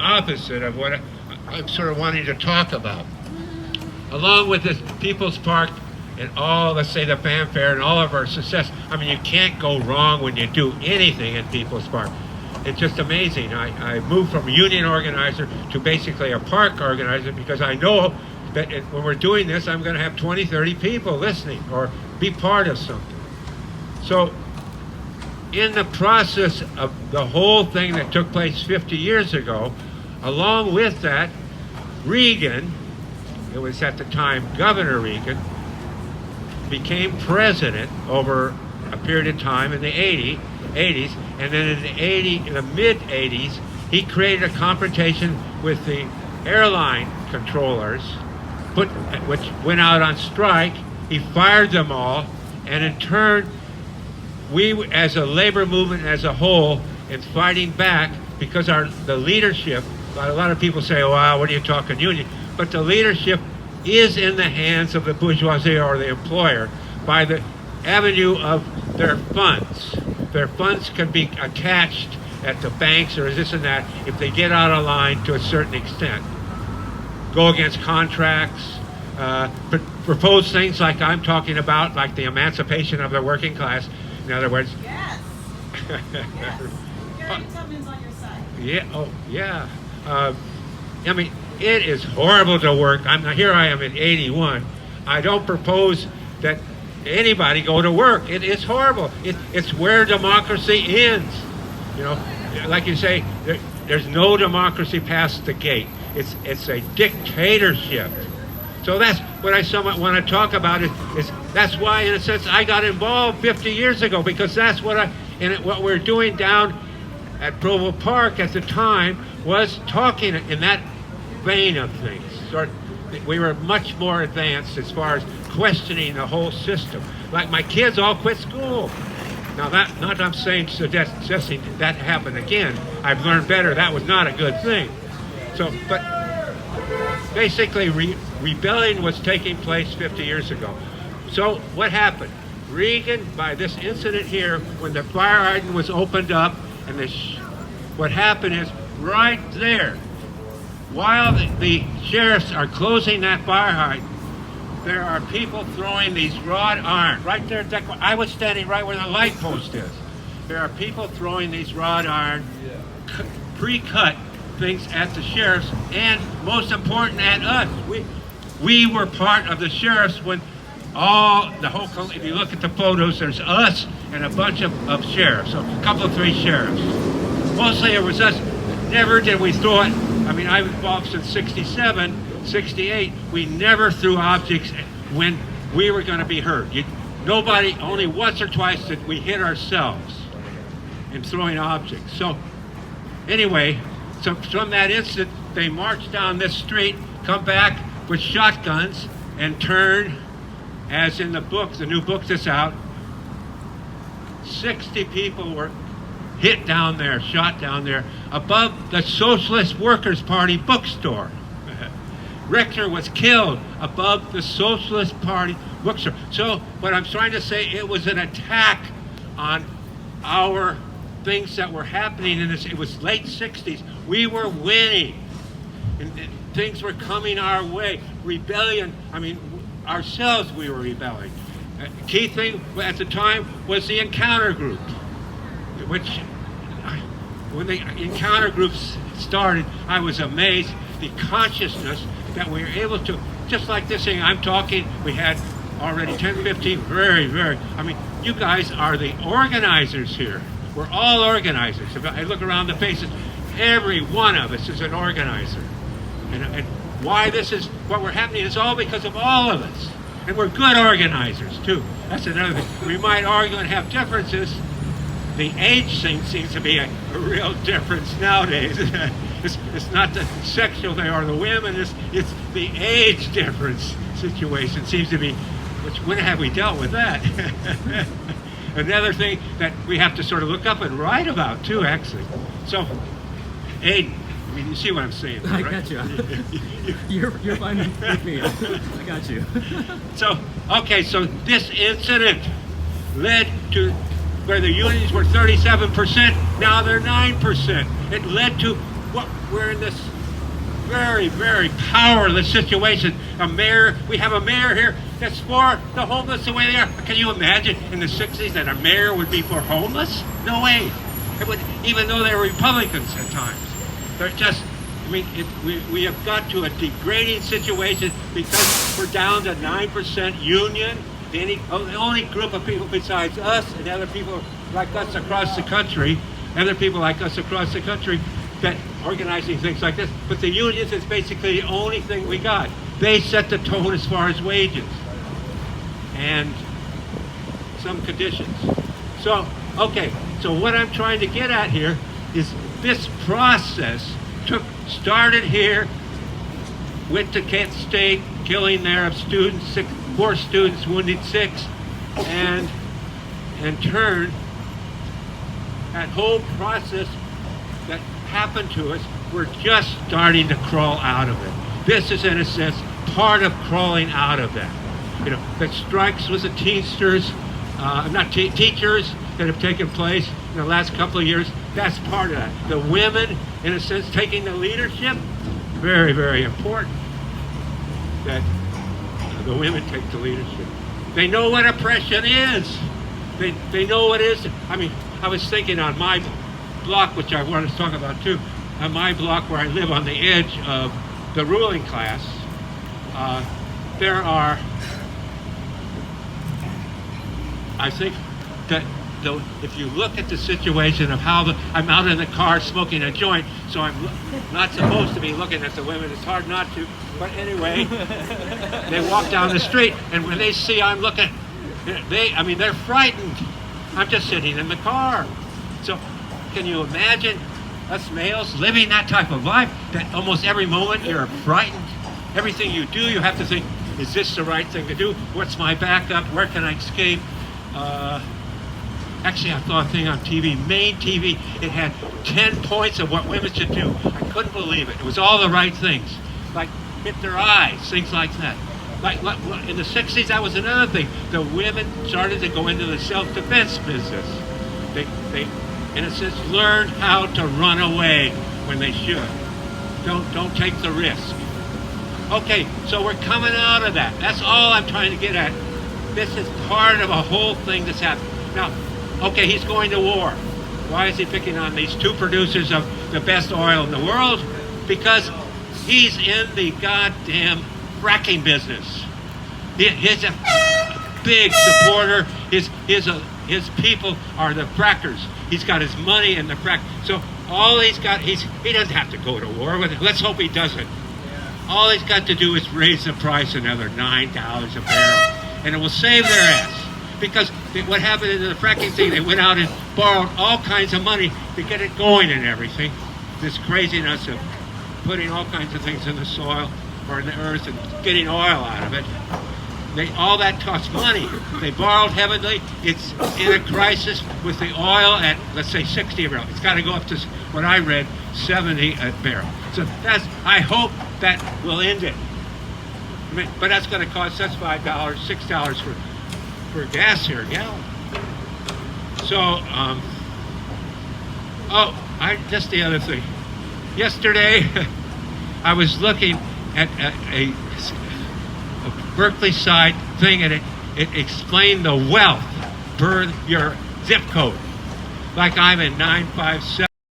opposite of what I'm sort of wanting to talk about. Along with this People's Park and all, let's say, the fanfare and all of our success, I mean, you can't go wrong when you do anything at People's Park. It's just amazing. I moved from a union organizer to basically a park organizer because I know that when we're doing this, I'm going to have 20, 30 people listening or be part of something. So in the process of the whole thing that took place 50 years ago, along with that, Reagan, it was at the time Governor Reagan, became president over a period of time in the 80s, and then in the mid-80s, he created a confrontation with the airline controllers, which went out on strike. He fired them all, and in turn, we, as a labor movement as a whole, in fighting back, because the leadership, a lot of people say, wow, what are you talking union? But the leadership is in the hands of the bourgeoisie or the employer by the avenue of their funds. Their funds can be attached at the banks or this and that if they get out of line to a certain extent. Go against contracts, propose things like I'm talking about, like the emancipation of the working class. In other words, yes. Yes. Gary Tubman's on your side. Yeah. Oh, yeah. I mean, it is horrible to work. Here I am in 81. I don't propose that anybody go to work. It is horrible. It's where democracy ends. You know, like you say, there's no democracy past the gate. It's a dictatorship. So that's what I somewhat want to talk about. Is that's why, in a sense, I got involved 50 years ago, because that's what what we're doing down at Provo Park at the time was talking in that vein of things. We were much more advanced as far as questioning the whole system. Like my kids all quit school. Now not that I'm suggesting that happened again. I've learned better. That was not a good thing. So, but basically rebellion was taking place 50 years ago. So what happened? Reagan, by this incident here, when the fire hydrant was opened up, and what happened is right there, while the sheriffs are closing that fire hydrant, there are people throwing these wrought iron. Right there, I was standing right where the light post is. There are people throwing these wrought iron, pre-cut things at the sheriffs, and most important, at us. We were part of the sheriffs when if you look at the photos, there's us and a bunch of sheriffs, so a couple of three sheriffs. Mostly it was us. Never did we throw it. I mean, I was involved since 67, 68. We never threw objects when we were going to be hurt. Nobody, only once or twice did we hit ourselves in throwing objects. So anyway, so from that instant, they marched down this street, come back with shotguns, and turn, as in the book, the new book that's out, 60 people were hit down there, shot down there, above the Socialist Workers' Party bookstore. Richter was killed above the Socialist Party bookstore. So what I'm trying to say, it was an attack on our things that were happening in this. It was late 60s. We were winning. And things were coming our way. Rebellion, I mean, ourselves we were rebelling. Key thing at the time was the encounter group, which when the encounter groups started, I was amazed the consciousness that we were able to, just like this thing I'm talking, we had already 10, 15, very, I mean, you guys are the organizers here. We're all organizers. If I look around the faces, every one of us is an organizer. And why this is what we're happening is all because of all of us. And we're good organizers, too. That's another thing. We might argue and have differences. The age thing seems to be a real difference nowadays. It's not the sexual thing or the women, it's the age difference situation seems to be, which when have we dealt with that? Another thing that we have to sort of look up and write about, too, actually. So, Aiden, I mean, you see what I'm saying, right? I got you. You're fine with me. I got you. So, okay, so this incident led to where the unions were 37%, now they're 9%. It led to we're in this very, very powerless situation. We have a mayor here that's for the homeless the way they are. Can you imagine in the 60s that a mayor would be for homeless? No way. It would, even though they're Republicans at times. They're just, we have got to a degrading situation because we're down to 9% union. The only group of people besides us and other people like us across the country, that organizing things like this, but the unions is basically the only thing we got. They set the tone as far as wages and some conditions. So, okay, so what I'm trying to get at here is this process started here, went to Kent State, killing there of students, 4 students, wounded 6, and turned that whole process that happened to us, we're just starting to crawl out of it. This is, in a sense, part of crawling out of that. You know, the strikes with the teachers that have taken place in the last couple of years, that's part of that. The women, in a sense, taking the leadership, very, very important that the women take the leadership. They know what oppression is. They know what it is. I was thinking on my block, which I want to talk about too, on my block where I live on the edge of the ruling class, there are, I think that if you look at the situation of how I'm out in the car smoking a joint, so I'm not supposed to be looking at the women. It's hard not to, but anyway, they walk down the street, and when they see I'm looking, they're frightened. I'm just sitting in the car. So can you imagine us males living that type of life, that almost every moment you're frightened? Everything you do, you have to think, is this the right thing to do? What's my backup? Where can I escape? Actually, I saw a thing on TV, main TV. It had 10 points of what women should do. I couldn't believe it. It was all the right things, like hit their eyes, things like that. Like in the 60s, that was another thing. The women started to go into the self-defense business. They, in a sense, learned how to run away when they should. Don't take the risk. Okay, so we're coming out of that. That's all I'm trying to get at. This is part of a whole thing that's happening. Now, okay, he's going to war. Why is he picking on these 2 producers of the best oil in the world? Because he's in the goddamn fracking business. He's a big supporter. His people are the frackers. He's got his money in the frack. So all he's got, he doesn't have to go to war with it. Let's hope he doesn't. All he's got to do is raise the price another $9 a barrel, and it will save their ass. Because what happened in the fracking thing, they went out and borrowed all kinds of money to get it going and everything. This craziness of putting all kinds of things in the soil or in the earth and getting oil out of it. All that costs money. They borrowed heavily. It's in a crisis with the oil at, let's say, 60 a barrel. It's got to go up to, what I read, 70 a barrel. So I hope that will end it. But that's going to cost us $5, $6 for gas here a gallon. So, just the other thing. Yesterday, I was looking at a Berkeley side thing, and it explained the wealth per your zip code. Like I'm in 957.